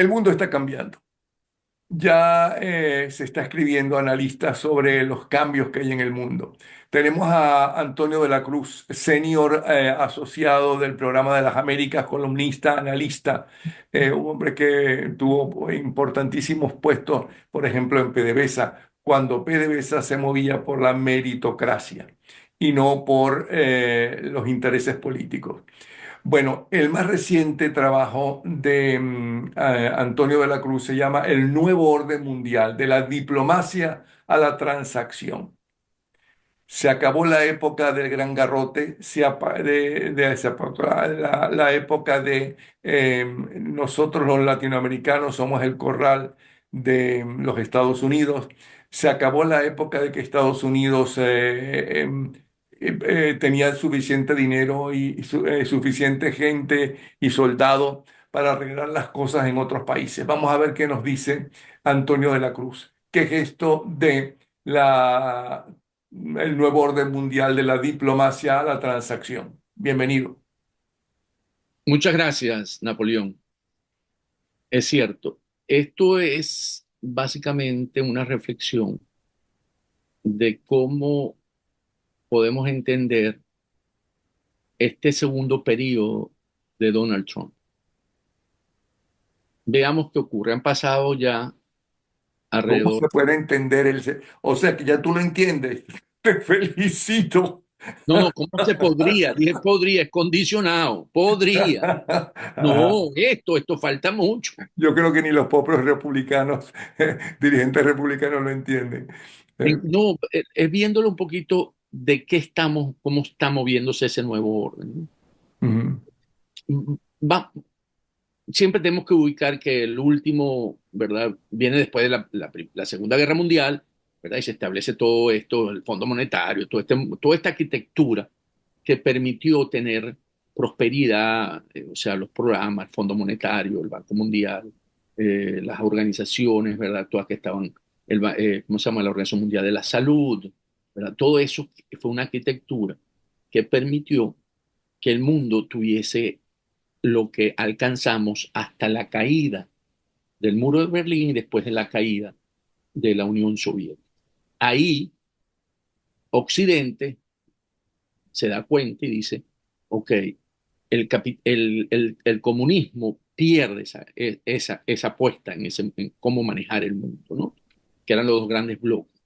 El mundo está cambiando. Ya se está escribiendo analistas sobre los cambios que hay en el mundo. Tenemos a Antonio de la Cruz, senior asociado del programa de las Américas, columnista, analista, un hombre que tuvo importantísimos puestos, por ejemplo, en PDVSA, cuando PDVSA se movía por la meritocracia y no por los intereses políticos. Bueno, el más reciente trabajo de Antonio de la Cruz se llama El nuevo orden mundial, de la diplomacia a la transacción. Se acabó la época del gran garrote, se apagó la época de nosotros los latinoamericanos somos el corral de los Estados Unidos. Se acabó la época de que Estados Unidos tenía suficiente dinero y suficiente gente y soldado para arreglar las cosas en otros países. Vamos a ver qué nos dice Antonio de la Cruz. ¿Qué es esto de el nuevo orden mundial de la diplomacia a la transacción? Bienvenido. Muchas gracias, Napoleón. Es cierto, esto es básicamente una reflexión de cómo podemos entender este segundo periodo de Donald Trump. Veamos qué ocurre. Han pasado ya ¿Cómo alrededor. se puede entender O sea que ya tú lo entiendes. Te felicito. No, no, ¿cómo se podría? Dije podría, es condicionado. Podría. No, esto falta mucho. Yo creo que ni los propios republicanos, dirigentes republicanos lo entienden. Eh, No, es viéndolo un poquito de qué estamos, cómo está moviéndose ese nuevo orden. ujú, Va, siempre tenemos que ubicar que el último, ¿verdad? Viene después de la Segunda Guerra Mundial, ¿verdad? Y se establece todo esto, el Fondo Monetario, toda esta arquitectura que permitió tener prosperidad, o sea, los programas, el Fondo Monetario, el Banco Mundial, las organizaciones, ¿verdad? Todas que estaban, ¿cómo se llama? La Organización Mundial de la Salud, ¿verdad? Todo eso fue una arquitectura que permitió que el mundo tuviese lo que alcanzamos hasta la caída del muro de Berlín y después de la caída de la Unión Soviética. Ahí Occidente se da cuenta y dice, ok, el comunismo pierde esa apuesta en cómo manejar el mundo, ¿no? Que eran los dos grandes bloques.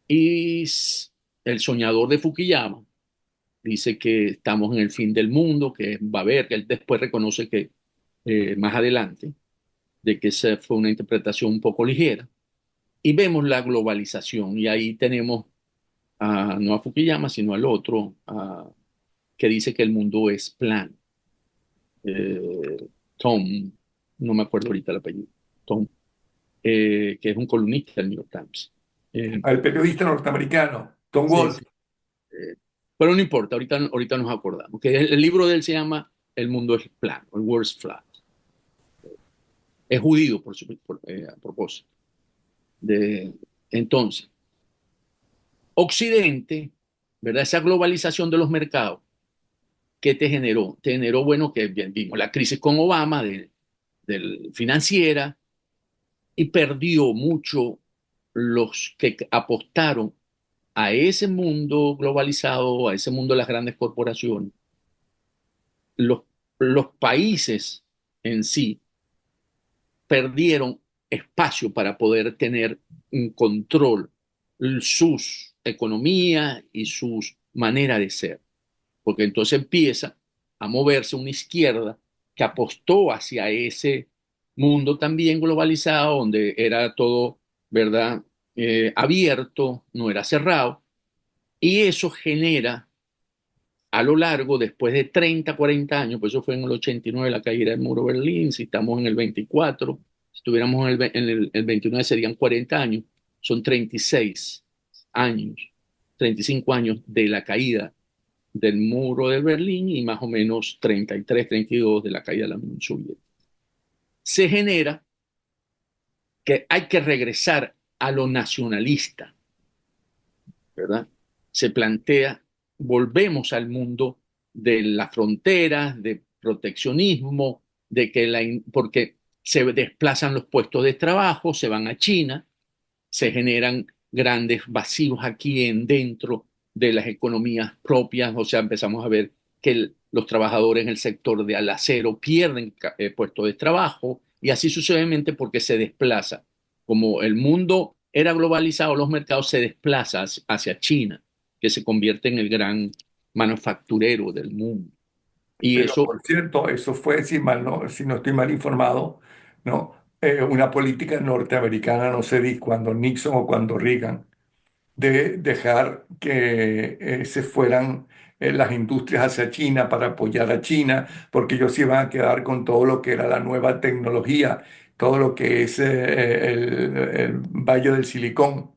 Y el soñador de Fukuyama dice que estamos en el fin del mundo, que va a haber, que él después reconoce que más adelante de que esa fue una interpretación un poco ligera. Y vemos la globalización, y ahí tenemos no a Fukuyama, sino al otro, que dice que el mundo es plano. Tom, no me acuerdo ahorita el apellido, Tom, que es un columnista del New York Times. Eh, Al periodista norteamericano, Tom sí, Wolfe. sí. eh, pero no importa, ahorita nos acordamos. Que el libro de él se llama El mundo es plano, el World is Flat. Es judío, a propósito. De, entonces, Occidente, ¿verdad? Esa globalización de los mercados, ¿qué te generó? Te generó, bueno, que bien, vimos la crisis con Obama financiera y perdió mucho los que apostaron a ese mundo globalizado, a ese mundo de las grandes corporaciones. Los, los países en sí perdieron espacio para poder tener un control sus economías y sus maneras de ser. Porque entonces empieza a moverse una izquierda que apostó hacia ese mundo también globalizado, donde era todo, ¿verdad? Abierto, no era cerrado, y eso genera a lo largo, después de 30, 40 años, pues eso fue en el 89 la caída del muro de Berlín, si estamos en el 24, si estuviéramos en el 29 serían 40 años, son 36 años, 35 años de la caída del muro de Berlín y más o menos 33, 32 de la caída de la Unión Soviética. Se genera que hay que regresar a lo nacionalista, ¿verdad? Se plantea, volvemos al mundo de las fronteras, de proteccionismo, de que porque se desplazan los puestos de trabajo, se van a China, se generan grandes vacíos aquí dentro de las economías propias, o sea, empezamos a ver que los trabajadores en el sector del acero pierden puestos de trabajo y así sucesivamente porque se desplaza. Como el mundo era globalizado, los mercados se desplazan hacia China, que se convierte en el gran manufacturero del mundo. Y Pero eso por cierto, eso fue, si no estoy mal informado, ¿no? Una política norteamericana, no sé, cuando Nixon o cuando Reagan, de dejar que se fueran las industrias hacia China para apoyar a China, porque ellos se iban a quedar con todo lo que era la nueva tecnología, todo lo que es el Valle del Silicón.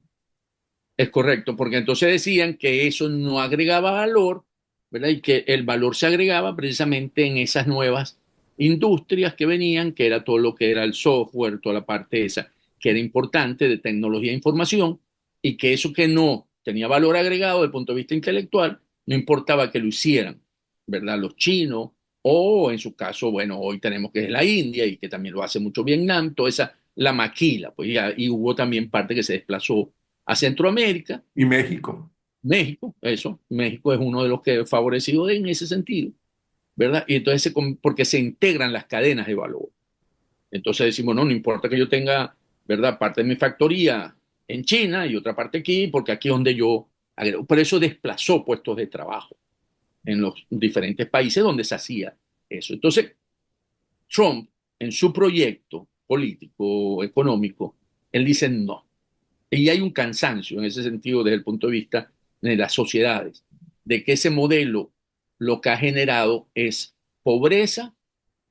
es correcto, porque entonces decían que eso no agregaba valor, ¿verdad? Y que el valor se agregaba precisamente en esas nuevas industrias que venían, que era todo lo que era el software, toda la parte esa, que era importante de tecnología e información, y que eso que no tenía valor agregado desde el punto de vista intelectual, no importaba que lo hicieran, ¿verdad? Los chinos, o en su caso, bueno, hoy tenemos que es la India y que también lo hace mucho Vietnam, toda esa, la maquila, pues ya, y hubo también parte que se desplazó a Centroamérica, Y México. México, eso, México es uno de los que es favorecido en ese sentido, ¿verdad? Y entonces, porque se integran las cadenas de valor. Entonces decimos, no, no importa que yo tenga, ¿verdad? Parte de mi factoría en China y otra parte aquí, porque aquí es donde yo agrego. Por eso desplazó puestos de trabajo en los diferentes países donde se hacía eso. Entonces, Trump, en su proyecto político, económico, él dice no. Y hay un cansancio en ese sentido desde el punto de vista de las sociedades, de que ese modelo lo que ha generado es pobreza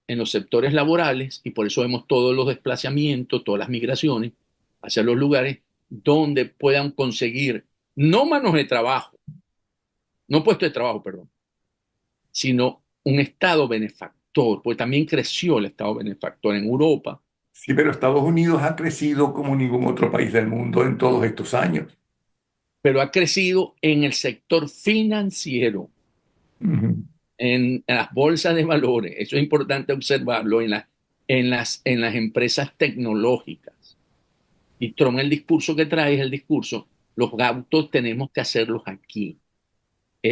en los sectores laborales y por eso vemos todos los desplazamientos, todas las migraciones hacia los lugares donde puedan conseguir no manos de trabajo, no puestos de trabajo, perdón, sino un Estado benefactor, porque también creció el Estado benefactor en Europa, Sí, pero Estados Unidos ha crecido como ningún otro país del mundo en todos estos años. pero ha crecido en el sector financiero, Ujú. en las bolsas de valores, eso es importante observarlo, en las empresas tecnológicas. Y Trump el discurso que trae es el discurso, los autos tenemos que hacerlos aquí,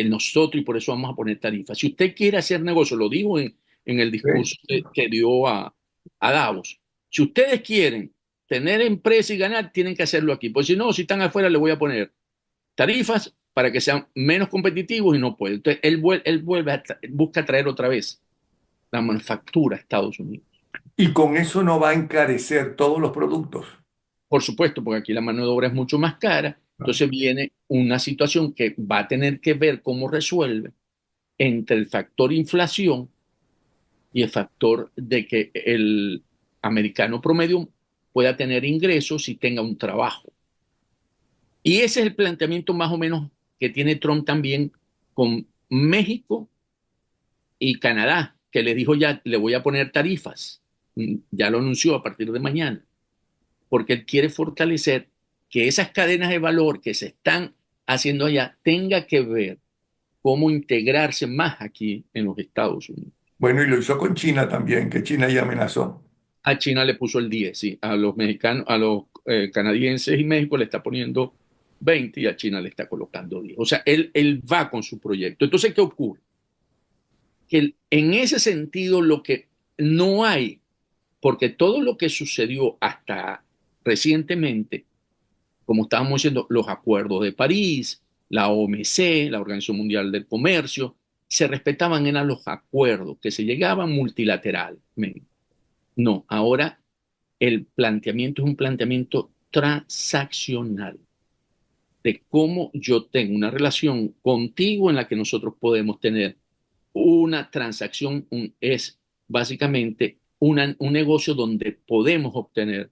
nosotros, y por eso vamos a poner tarifas. Si usted quiere hacer negocio, lo digo en el Sí. discurso que dio a Davos, si ustedes quieren tener empresa y ganar, tienen que hacerlo aquí. Pues si no, si están afuera, le voy a poner tarifas para que sean menos competitivos y no puede. Entonces, él vuelve busca traer otra vez la manufactura a Estados Unidos. Y con eso no va a encarecer todos los productos. Por supuesto, porque aquí la mano de obra es mucho más cara. Ah. Entonces viene una situación que va a tener que ver cómo resuelve entre el factor inflación y el factor de que el americano promedio pueda tener ingresos y tenga un trabajo. Y ese es el planteamiento más o menos que tiene Trump también con México y Canadá, que le dijo ya, le voy a poner tarifas. Ya lo anunció a partir de mañana, porque él quiere fortalecer que esas cadenas de valor que se están haciendo allá tenga que ver cómo integrarse más aquí en los Estados Unidos. Bueno, y lo hizo con China también, que China ya amenazó. A China le puso el 10, sí, a los mexicanos, a los canadienses y México le está poniendo 20 y a China le está colocando 10. O sea, él va con su proyecto. Entonces, ¿qué ocurre? Que en ese sentido lo que no hay, porque todo lo que sucedió hasta recientemente, como estábamos diciendo, los acuerdos de París, la OMC, la Organización Mundial del Comercio, se respetaban eran los acuerdos que se llegaban multilateralmente. No, ahora el planteamiento es un planteamiento transaccional de cómo yo tengo una relación contigo en la que nosotros podemos tener una transacción, es básicamente un negocio donde podemos obtener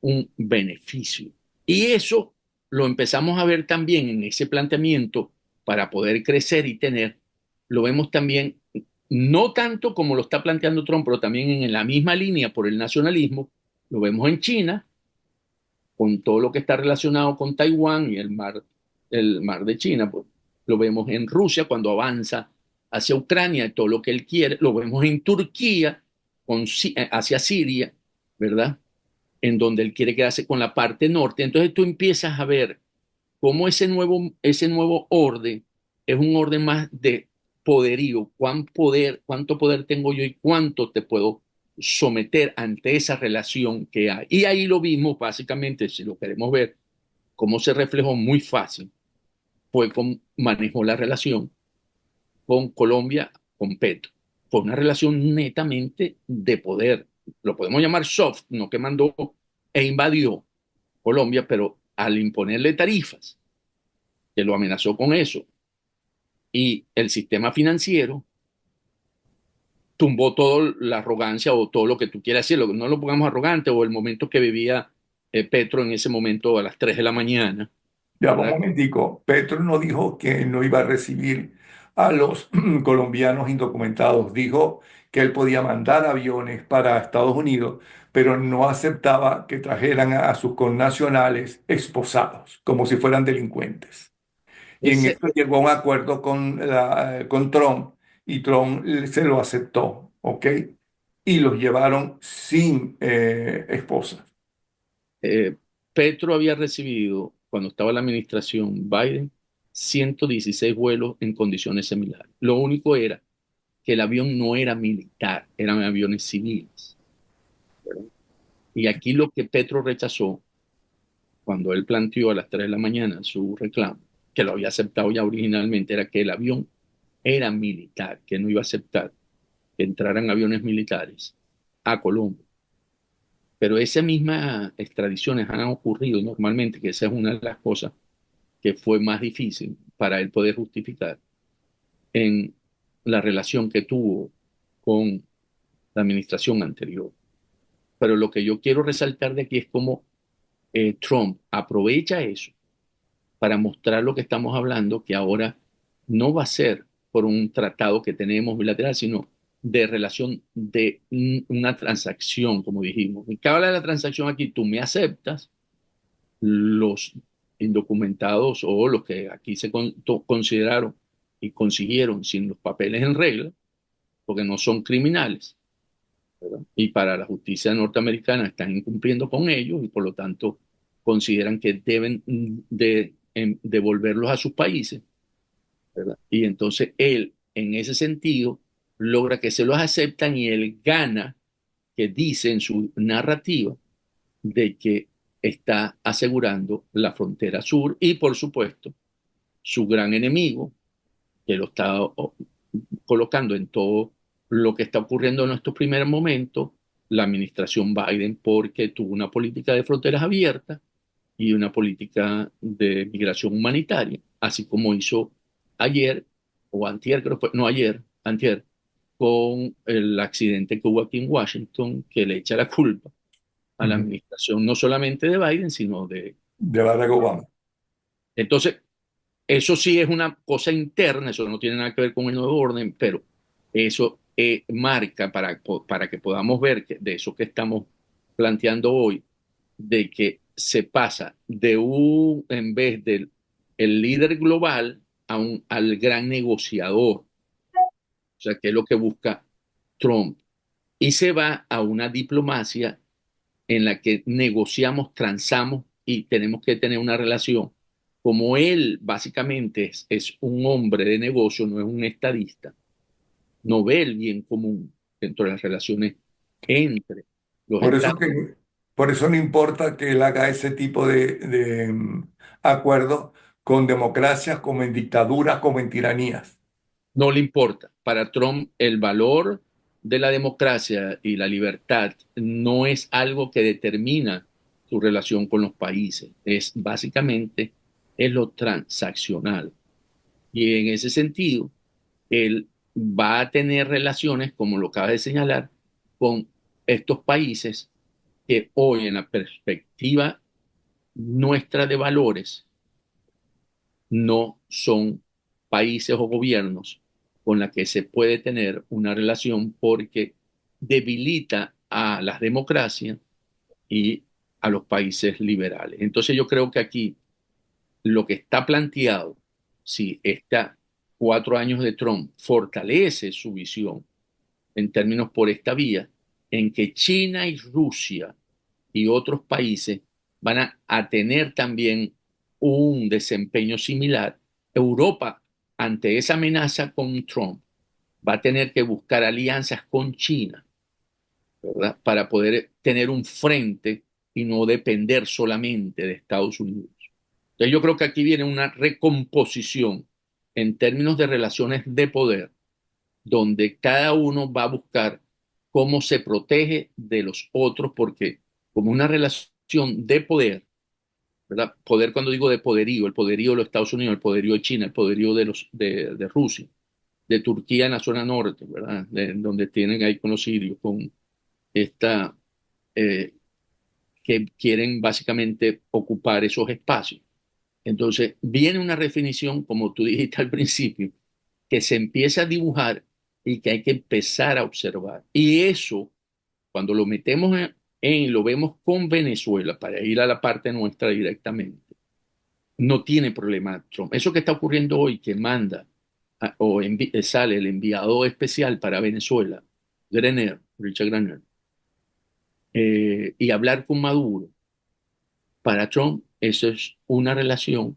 un beneficio. Y eso lo empezamos a ver también en ese planteamiento para poder crecer y tener, lo vemos también, no tanto como lo está planteando Trump, pero también en la misma línea por el nacionalismo, lo vemos en China, con todo lo que está relacionado con Taiwán y el mar de China, pues lo vemos en Rusia cuando avanza hacia Ucrania y todo lo que él quiere, lo vemos en Turquía hacia Siria, ¿verdad? En donde él quiere quedarse con la parte norte. Entonces tú empiezas a ver cómo ese nuevo orden es un orden más de poderío, cuánto poder tengo yo y cuánto te puedo someter ante esa relación que hay. Y ahí lo vimos básicamente, si lo queremos ver, cómo se reflejó muy fácil, fue cómo manejó la relación con Colombia, con Petro. Fue una relación netamente de poder. Lo podemos llamar soft, no que mandó e invadió Colombia, pero al imponerle tarifas, que lo amenazó con eso, y el sistema financiero tumbó toda la arrogancia o todo lo que tú quieras decir, no lo pongamos arrogante, o el momento que vivía Petro en ese momento a las 3 de la mañana, Ya, un ¿verdad? momentico. Petro no dijo que no iba a recibir a los colombianos indocumentados. Dijo que él podía mandar aviones para Estados Unidos, pero no aceptaba que trajeran a sus connacionales esposados, como si fueran delincuentes. Y en Ese, eso llegó a un acuerdo con Trump y Trump se lo aceptó, ¿ok? Y los llevaron sin esposas. eh, Petro había recibido, cuando estaba en la administración Biden, 116 vuelos en condiciones similares. Lo único era que el avión no era militar, eran aviones civiles, ¿verdad? Y aquí lo que Petro rechazó cuando él planteó a las 3 de la mañana su reclamo, que lo había aceptado ya originalmente, era que el avión era militar, que no iba a aceptar que entraran aviones militares a Colombia. Pero esas mismas extradiciones han ocurrido normalmente, que esa es una de las cosas que fue más difícil para él poder justificar en la relación que tuvo con la administración anterior. Pero lo que yo quiero resaltar de aquí es cómo Trump aprovecha eso para mostrar lo que estamos hablando, que ahora no va a ser por un tratado que tenemos bilateral, sino de relación de una transacción, como dijimos. ¿Y qué habla de la transacción aquí? Tú me aceptas, los indocumentados o los que aquí se consideraron y consiguieron sin los papeles en regla, porque no son criminales, ¿verdad? Y para la justicia norteamericana están incumpliendo con ellos y por lo tanto consideran que deben de devolverlos a sus países, ¿verdad? Y entonces él, en ese sentido, logra que se los aceptan y él gana, que dice en su narrativa, de que está asegurando la frontera sur y, por supuesto, su gran enemigo, que lo está colocando en todo lo que está ocurriendo en estos primeros momentos, la administración Biden, porque tuvo una política de fronteras abiertas y una política de migración humanitaria, así como hizo ayer o antier, creo que fue, no ayer, antier, con el accidente que hubo aquí en Washington, que le echa la culpa a la Ujú. administración no solamente de Biden, sino de... De Barack Obama. Entonces, eso sí es una cosa interna, eso no tiene nada que ver con el nuevo orden, pero eso marca para que podamos ver que de eso que estamos planteando hoy, de que se pasa de en vez del el líder global al gran negociador, o sea, que es lo que busca Trump, y se va a una diplomacia en la que negociamos, transamos y tenemos que tener una relación. Como él básicamente es un hombre de negocio, no es un estadista, no ve el bien común dentro de las relaciones entre los Por eso estados, que, por eso no importa que él haga ese tipo acuerdos con democracias, como en dictaduras, como en tiranías. no le importa. Para Trump el valor de la democracia y la libertad no es algo que determina su relación con los países, es básicamente es lo transaccional. Y en ese sentido, él va a tener relaciones, como lo acaba de señalar, con estos países que hoy en la perspectiva nuestra de valores no son países o gobiernos con la que se puede tener una relación porque debilita a las democracias y a los países liberales. Entonces yo creo que aquí lo que está planteado, si está 4 años de Trump fortalece su visión en términos por esta vía, en que China y Rusia y otros países van a tener también un desempeño similar. Europa, ante esa amenaza con Trump, va a tener que buscar alianzas con China, ¿verdad? Para poder tener un frente y no depender solamente de Estados Unidos. Entonces yo creo que aquí viene una recomposición en términos de relaciones de poder, donde cada uno va a buscar cómo se protege de los otros, porque como una relación de poder, ¿verdad? Poder cuando digo de poderío, el poderío de los Estados Unidos, el poderío de China, el poderío de Rusia, de Turquía en la zona norte, ¿verdad? Donde tienen ahí con los sirios, con esta, eh, que quieren básicamente ocupar esos espacios. Entonces, viene una definición, como tú dijiste al principio, que se empieza a dibujar y que hay que empezar a observar. Y eso, cuando lo metemos lo vemos con Venezuela, para ir a la parte nuestra directamente, no tiene problema Trump. Eso que está ocurriendo hoy, que manda sale el enviado especial para Venezuela, Grener, Richard Grener, y hablar con Maduro, para Trump eso es una relación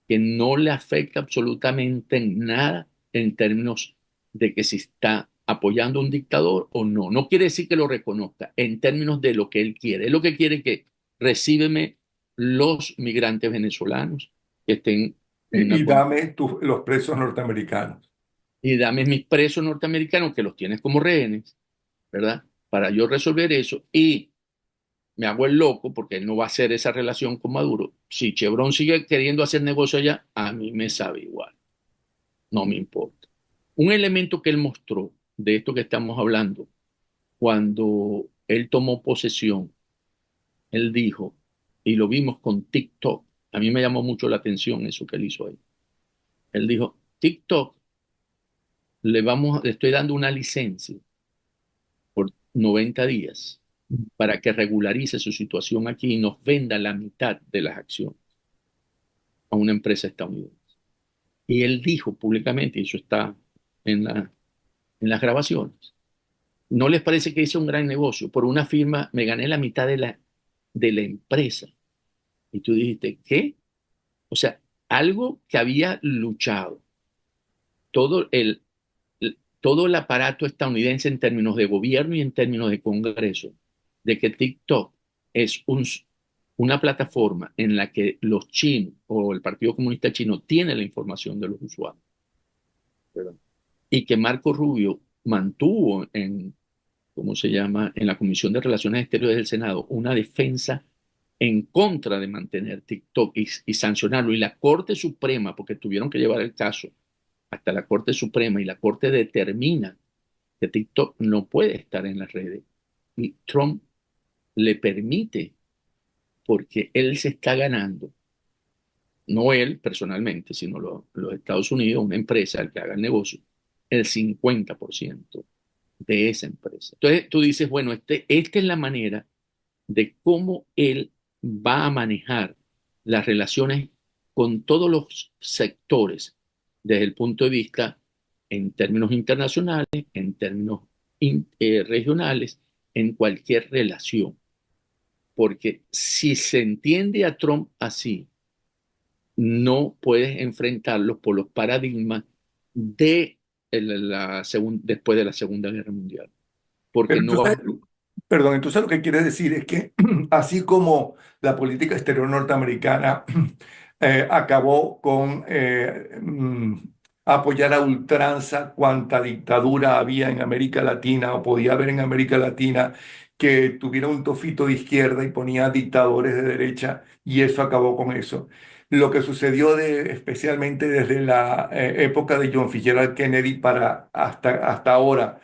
que no le afecta absolutamente en nada en términos de que si está apoyando a un dictador o no. No quiere decir que lo reconozca en términos de lo que él quiere. Es lo que quiere que recíbeme los migrantes venezolanos que estén en una Y dame los presos norteamericanos. y dame mis presos norteamericanos que los tienes como rehenes, ¿verdad? Para yo resolver eso y me hago el loco porque él no va a hacer esa relación con Maduro. Si Chevron sigue queriendo hacer negocio allá, a mí me sabe igual, no me importa. Un elemento que él mostró de esto que estamos hablando, cuando él tomó posesión, él dijo, y lo vimos con TikTok, a mí me llamó mucho la atención eso que él hizo ahí. Él dijo, TikTok, le estoy dando una licencia por 90 días para que regularice su situación aquí y nos venda la mitad de las acciones a una empresa estadounidense. Y él dijo públicamente, y eso está en, en las grabaciones, ¿no les parece que hice un gran negocio? Por una firma me gané la mitad de la empresa. Y tú dijiste, ¿qué? O sea, algo que había luchado todo todo el aparato estadounidense en términos de gobierno y en términos de Congreso, de que TikTok es una plataforma en la que los chinos o el Partido Comunista Chino tiene la información de los usuarios, ¿verdad? Y que Marco Rubio mantuvo en, ¿cómo se llama?, en la Comisión de Relaciones Exteriores del Senado una defensa en contra de mantener TikTok y sancionarlo. Y la Corte Suprema, porque tuvieron que llevar el caso hasta la Corte Suprema y la Corte determina que TikTok no puede estar en las redes. Y Trump le permite porque él se está ganando, no él personalmente, sino los Estados Unidos, una empresa al que haga el negocio, el 50% de esa empresa. Entonces tú dices, bueno, esta es la manera de cómo él va a manejar las relaciones con todos los sectores desde el punto de vista en términos internacionales, en términos regionales, en cualquier relación. Porque si se entiende a Trump así, no puedes enfrentarlos por los paradigmas de después de la Segunda Guerra Mundial, porque Pero no vamos. perdón, entonces lo que quiere decir es que así como la política exterior norteamericana acabó con apoyar a ultranza cuanta dictadura había en América Latina o podía haber en América Latina que tuviera un tofito de izquierda y ponía dictadores de derecha y eso acabó con eso. Lo que sucedió especialmente desde la época de John Fitzgerald Kennedy para hasta ahora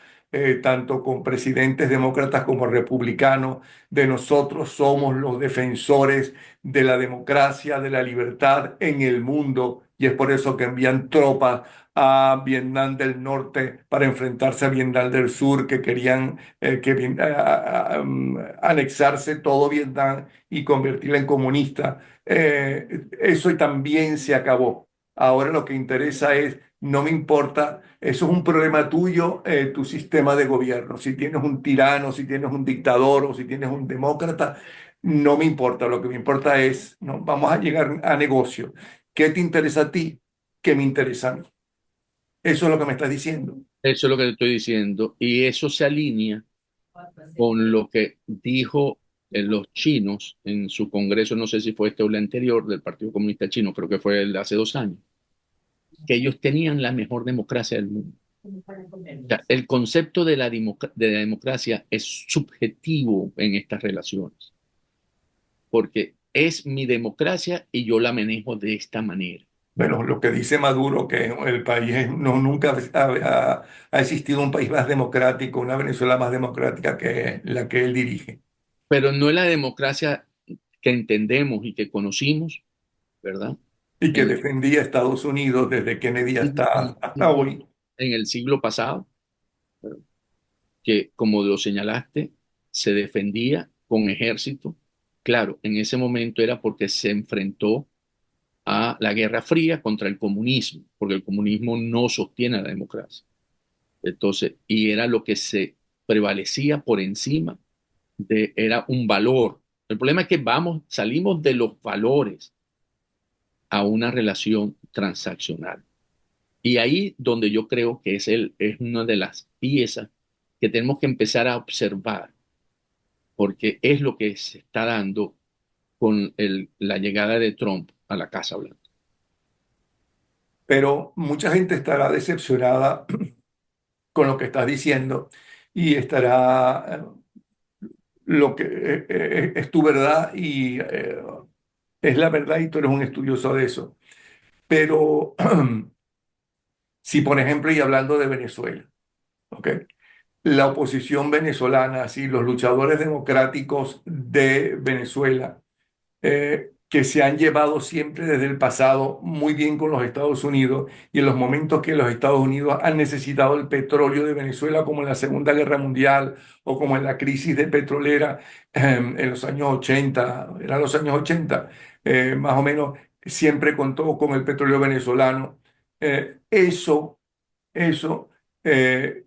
tanto con presidentes demócratas como republicanos, de nosotros somos los defensores de la democracia, de la libertad en el mundo, y es por eso que envían tropas a Vietnam del Norte para enfrentarse a Vietnam del Sur, que querían anexarse todo Vietnam y convertirla en comunista. Eso también se acabó. Ahora lo que interesa es, no me importa, eso es un problema tuyo, tu sistema de gobierno. Si tienes un tirano, si tienes un dictador o si tienes un demócrata, no me importa. Lo que me importa es, no, vamos a llegar a negocio. ¿Qué te interesa a ti? ¿Qué me interesa a mí? Eso es lo que me estás diciendo. Eso es lo que te estoy diciendo. Y eso se alinea con lo que dijo los chinos en su congreso, no sé si fue este o el anterior, del Partido Comunista Chino, creo que fue el de hace 2 años, que ellos tenían la mejor democracia del mundo. O sea, el concepto de la democracia es subjetivo en estas relaciones, porque es mi democracia y yo la manejo de esta manera. Bueno, lo que dice Maduro, que el país no, nunca ha existido un país más democrático, una Venezuela más democrática que la que él dirige Pero no es la democracia que entendemos y que conocimos, ¿verdad? y que En defendía a Estados Unidos desde Kennedy hasta en hoy. el siglo pasado, que como lo señalaste, se defendía con ejército. Claro, en ese momento era porque se enfrentó a la Guerra Fría contra el comunismo, porque el comunismo no sostiene la democracia. Entonces, y era lo que se prevalecía por encima era un valor. El problema es que salimos de los valores a una relación transaccional. Y ahí donde yo creo que es una de las piezas que tenemos que empezar a observar, porque es lo que se está dando con la llegada de Trump a la Casa Blanca. Pero mucha gente estará decepcionada con lo que estás diciendo y estará lo que es tu verdad y es la verdad y tú eres un estudioso de eso. Pero si, por ejemplo, y hablando de Venezuela, ¿ok? La oposición venezolana, así, los luchadores democráticos de Venezuela, que se han llevado siempre desde el pasado muy bien con los Estados Unidos y en los momentos que los Estados Unidos han necesitado el petróleo de Venezuela, como en la Segunda Guerra Mundial o como en la crisis de petrolera en los años 80, eran los años 80, más o menos, siempre contó con el petróleo venezolano. Eso eh,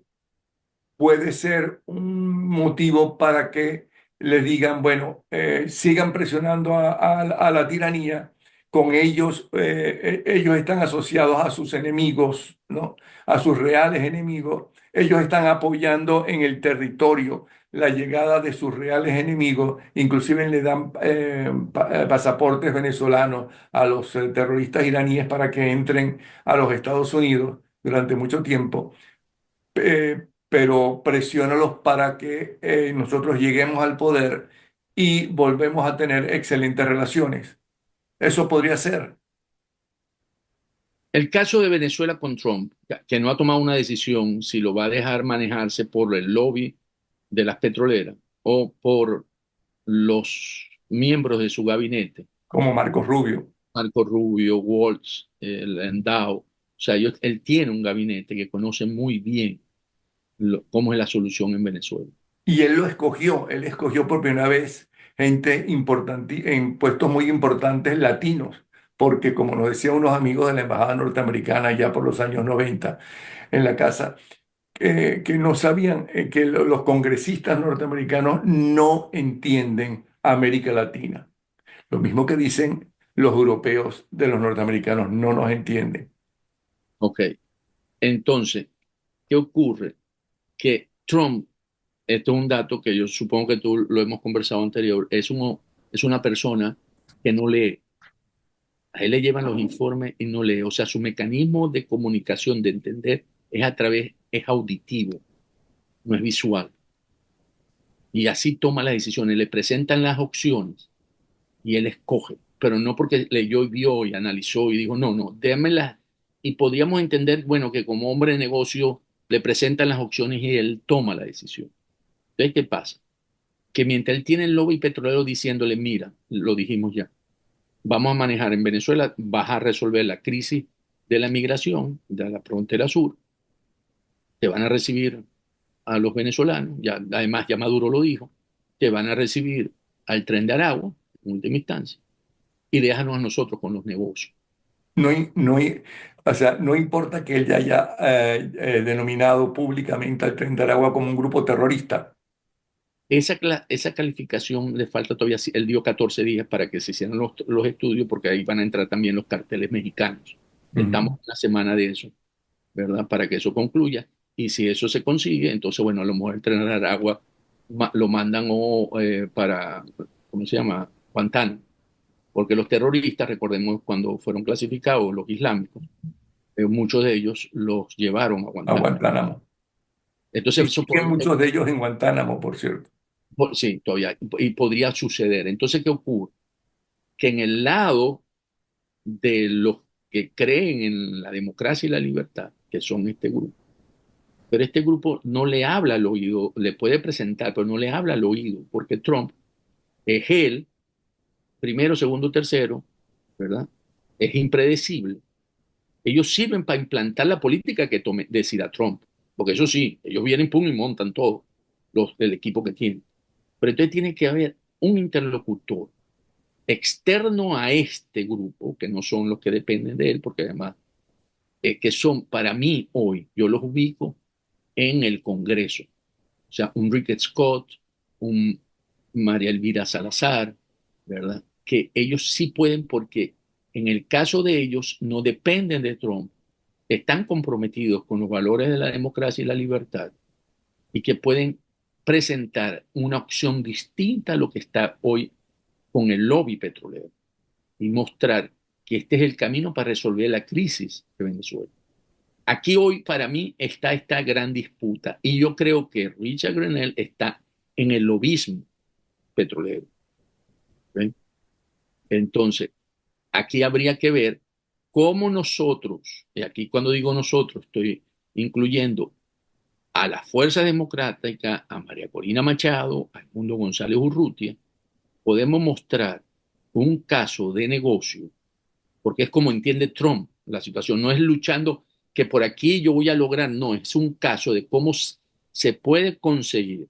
puede ser un motivo para que le digan, bueno, sigan presionando a la tiranía. Con ellos, ellos están asociados a sus enemigos, ¿no? A sus reales enemigos. Ellos están apoyando en el territorio la llegada de sus reales enemigos. Inclusive le dan pasaportes venezolanos a los terroristas iraníes para que entren a los Estados Unidos durante mucho tiempo, pero presiónalos para que nosotros lleguemos al poder y volvemos a tener excelentes relaciones. Eso podría ser. El caso de Venezuela con Trump, que no ha tomado una decisión si lo va a dejar manejarse por el lobby de las petroleras o por los miembros de su gabinete, Como Marcos Rubio. Marco Rubio, Waltz, Landau. O sea, él tiene un gabinete que conoce muy bien cómo es la solución en Venezuela. Y él escogió por primera vez gente importante en puestos muy importantes latinos, porque como nos decían unos amigos de la Embajada Norteamericana ya por los años 90 en la casa, que no sabían que los congresistas norteamericanos no entienden América Latina. Lo mismo que dicen los europeos de los norteamericanos, no nos entienden. Ok, entonces, ¿qué ocurre? Que Trump, esto es un dato que yo supongo que tú lo hemos conversado anterior, es una persona que no lee. A él le llevan los informes y no lee. O sea, su mecanismo de comunicación, de entender, es auditivo, no es visual. Y así toma las decisiones. Le presentan las opciones y él escoge, pero no porque leyó y vio y analizó y dijo, no, no, démelas. Y podríamos entender, bueno, que como hombre de negocio le presentan las opciones y él toma la decisión. Entonces, ¿qué pasa? Que mientras él tiene el lobby petrolero diciéndole, mira, lo dijimos ya, vamos a manejar en Venezuela, vas a resolver la crisis de la migración de la frontera sur, te van a recibir a los venezolanos, ya, además ya Maduro lo dijo, te van a recibir al tren de Aragua, en última instancia, y déjanos a nosotros con los negocios. O sea, no importa que él ya haya denominado públicamente al Tren de Aragua como un grupo terrorista. Esa calificación le falta todavía, él dio 14 días para que se hicieran los estudios, porque ahí van a entrar también los carteles mexicanos. Estamos Ujú. en una semana de eso, ¿verdad? Para que eso concluya. Y si eso se consigue, entonces, bueno, a lo mejor el Tren de Aragua lo mandan para, ¿cómo se llama? Guantánamo. Porque los terroristas, recordemos, cuando fueron clasificados, los islámicos, muchos de ellos los llevaron a A Guantánamo. Guantánamo. Y Entonces, eso siguen muchos de ellos en Guantánamo, por cierto. sí, todavía, y podría suceder. Entonces, ¿qué ocurre? Que en el lado de los que creen en la democracia y la libertad, que son este grupo, pero este grupo no le habla al oído, le puede presentar, pero no le habla al oído, porque Trump es él, primero, segundo, tercero, ¿verdad? Es impredecible. Ellos sirven para implantar la política que decida Trump, porque eso sí, ellos vienen, pum, y montan todo, el equipo que tienen. Pero entonces tiene que haber un interlocutor externo a este grupo, que no son los que dependen de él, porque además, que son para mí hoy, yo los ubico en el Congreso. O sea, un Rick Scott, un María Elvira Salazar, ¿verdad? Que ellos sí pueden porque en el caso de ellos no dependen de Trump, están comprometidos con los valores de la democracia y la libertad y que pueden presentar una opción distinta a lo que está hoy con el lobby petrolero y mostrar que este es el camino para resolver la crisis de Venezuela. Aquí hoy para mí está esta gran disputa y yo creo que Richard Grenell está en el lobismo petrolero. ¿Ven? Entonces, aquí habría que ver cómo nosotros, y aquí cuando digo nosotros estoy incluyendo a la Fuerza Democrática, a María Corina Machado, a Edmundo González Urrutia, podemos mostrar un caso de negocio, porque es como entiende Trump la situación, no es luchando que por aquí yo voy a lograr, no, es un caso de cómo se puede conseguir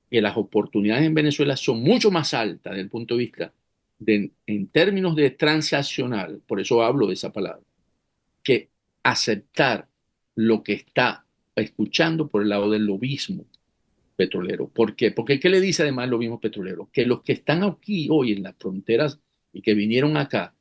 que las oportunidades en Venezuela son mucho más altas desde el punto de vista en términos de transaccional, por eso hablo de esa palabra, que aceptar lo que está escuchando por el lado del lobismo petrolero. ¿Por qué? Porque ¿qué le dice además el lobismo petrolero? Que los que están aquí hoy en las fronteras y que vinieron acá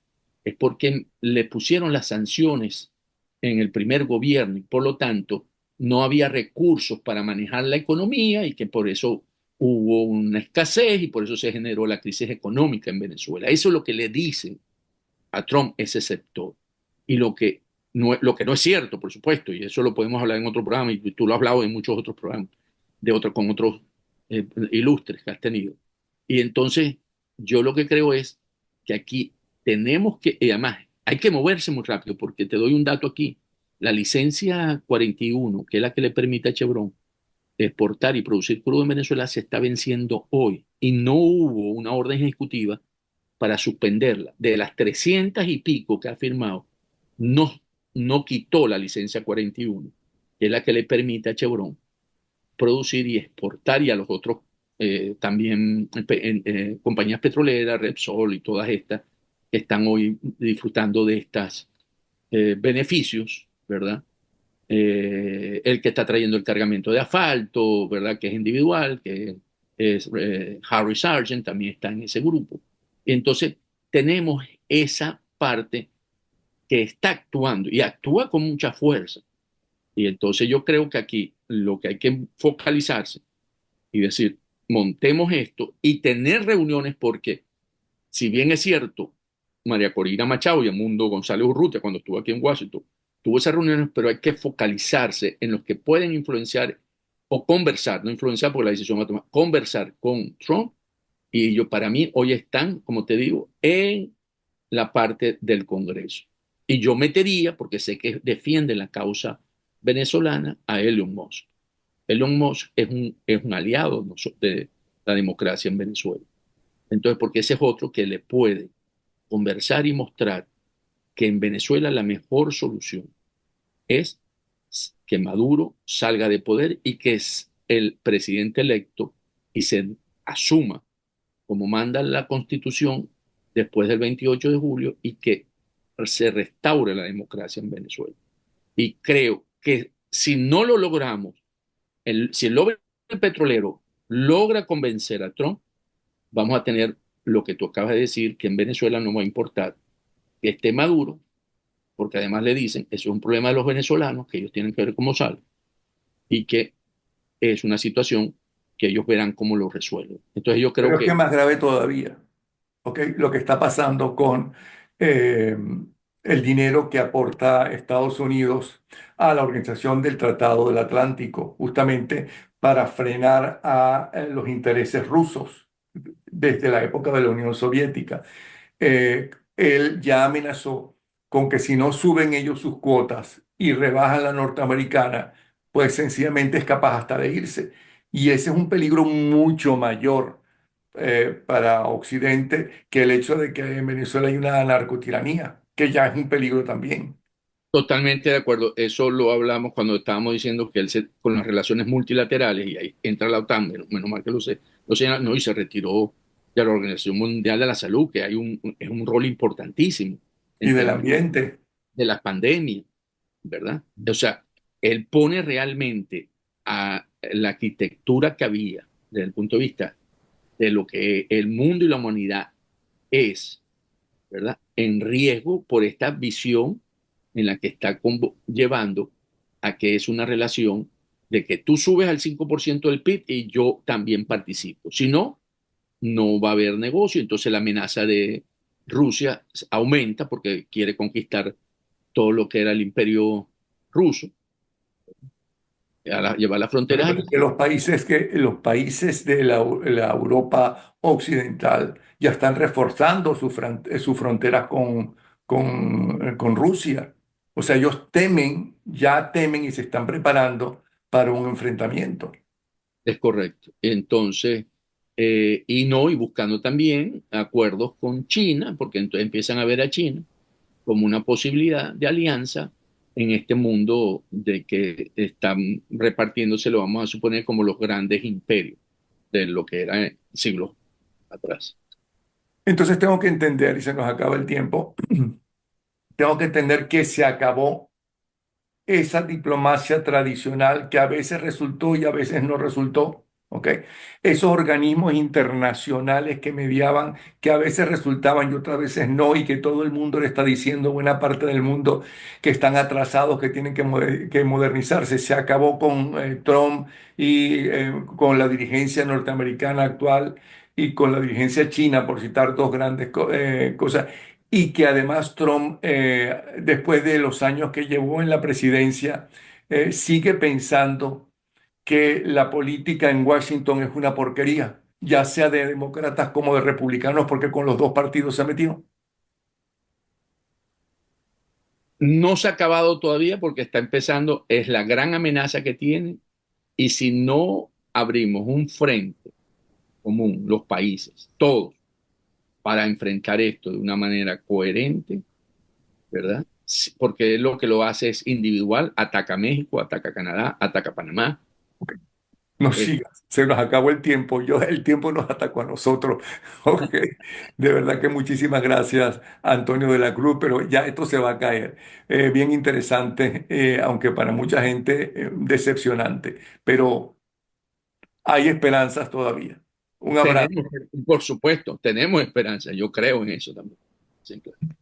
es porque le pusieron las sanciones en el primer gobierno y por lo tanto no había recursos para manejar la economía y que por eso hubo una escasez y por eso se generó la crisis económica en Venezuela. Eso es lo que le dice a Trump ese sector. Y lo que no es cierto, por supuesto, y eso lo podemos hablar en otro programa, y tú lo has hablado en muchos otros programas, con otros ilustres que has tenido. Y entonces, yo lo que creo es que aquí tenemos que, y además, hay que moverse muy rápido, porque te doy un dato aquí. La licencia 41, que es la que le permite a Chevron exportar y producir crudo en Venezuela, se está venciendo hoy. Y no hubo una orden ejecutiva para suspenderla. De las 300 y pico que ha firmado, no, no quitó la licencia 41, que es la que le permite a Chevron producir y exportar y a los otros también compañías petroleras, Repsol y todas estas que están hoy disfrutando de estos beneficios, ¿verdad? El que está trayendo el cargamento de asfalto, ¿verdad? Que es individual, que es Harry Sargent, también está en ese grupo. Y entonces tenemos esa parte que está actuando y actúa con mucha fuerza. Y entonces yo creo que aquí lo que hay que focalizarse y decir, montemos esto y tener reuniones porque si bien es cierto, María Corina Machado y Edmundo González Urrutia, cuando estuvo aquí en Washington, tuvo esas reuniones, pero hay que focalizarse en los que pueden influenciar o conversar, no influenciar porque la decisión va a tomar, conversar con Trump y ellos para mí hoy están, como te digo, en la parte del Congreso. Y yo metería, porque sé que defiende la causa venezolana, a Elon Musk. Elon Musk es un aliado de la democracia en Venezuela. Entonces, porque ese es otro que le puede conversar y mostrar que en Venezuela la mejor solución es que Maduro salga de poder y que es el presidente electo y se asuma como manda la Constitución después del 28 de julio y que se restaure la democracia en Venezuela. Y creo que si no lo logramos, si el lobby petrolero logra convencer a Trump, vamos a tener lo que tú acabas de decir, que en Venezuela no va a importar que esté Maduro, porque además le dicen, eso es un problema de los venezolanos, que ellos tienen que ver cómo sale, y que es una situación que ellos verán cómo lo resuelven. Entonces yo creo Pero es que que más grave todavía. ¿Ok? Lo que está pasando con eh, el dinero que aporta Estados Unidos a la Organización del Tratado del Atlántico, justamente para frenar a los intereses rusos desde la época de la Unión Soviética. Él ya amenazó con que si no suben ellos sus cuotas y rebajan la norteamericana, pues sencillamente es capaz hasta de irse. Y ese es un peligro mucho mayor para Occidente que el hecho de que en Venezuela hay una narcotiranía, que ya es un peligro también. totalmente de acuerdo, eso lo hablamos cuando estábamos diciendo que con las relaciones multilaterales, y ahí entra la OTAN, menos mal que lo sé, no, y se retiró de la Organización Mundial de la Salud, que es un rol importantísimo Y en del términos ambiente. de las pandemias, ¿verdad? O sea, él pone realmente a la arquitectura que había desde el punto de vista de lo que el mundo y la humanidad es, ¿verdad? En riesgo por esta visión en la que está llevando a que es una relación de que tú subes al 5% del PIB y yo también participo. Si no, no va a haber negocio, entonces la amenaza de Rusia aumenta porque quiere conquistar todo lo que era el imperio ruso, llevar las Bueno, fronteras pero allí. es que los países de la Europa occidental ya están reforzando sus fronteras con Rusia. O sea, ellos temen, ya temen y se están preparando para un enfrentamiento. Es correcto. Entonces, y buscando también acuerdos con China, porque entonces empiezan a ver a China como una posibilidad de alianza en este mundo de que están repartiéndose, lo vamos a suponer, como los grandes imperios de lo que era siglos atrás. Entonces tengo que entender, y se nos acaba el tiempo, tengo que entender que se acabó esa diplomacia tradicional que a veces resultó y a veces no resultó, ¿ok? Esos organismos internacionales que mediaban, que a veces resultaban y otras veces no, y que todo el mundo le está diciendo, buena parte del mundo, que están atrasados, que tienen que modernizarse. Se acabó con Trump y con la dirigencia norteamericana actual y con la dirigencia china, por citar dos grandes cosas y que además Trump, después de los años que llevó en la presidencia, sigue pensando que la política en Washington es una porquería, ya sea de demócratas como de republicanos, porque con los dos partidos se ha metido. No se ha acabado todavía porque está empezando, es la gran amenaza que tiene, y si no abrimos un frente común, los países, todos, para enfrentar esto de una manera coherente, ¿verdad? Sí, porque lo que lo hace es individual, ataca a México, ataca a Canadá, ataca a Panamá. Ok, no Eh, sigas, se nos acabó el tiempo, el tiempo nos atacó a nosotros. Ok, de verdad que muchísimas gracias, Antonio de la Cruz, pero ya esto se va a caer. Bien interesante, aunque para mucha gente decepcionante, pero hay esperanzas todavía. Un abrazo. tenemos, por supuesto, tenemos esperanza, yo creo en eso también. Sí, claro.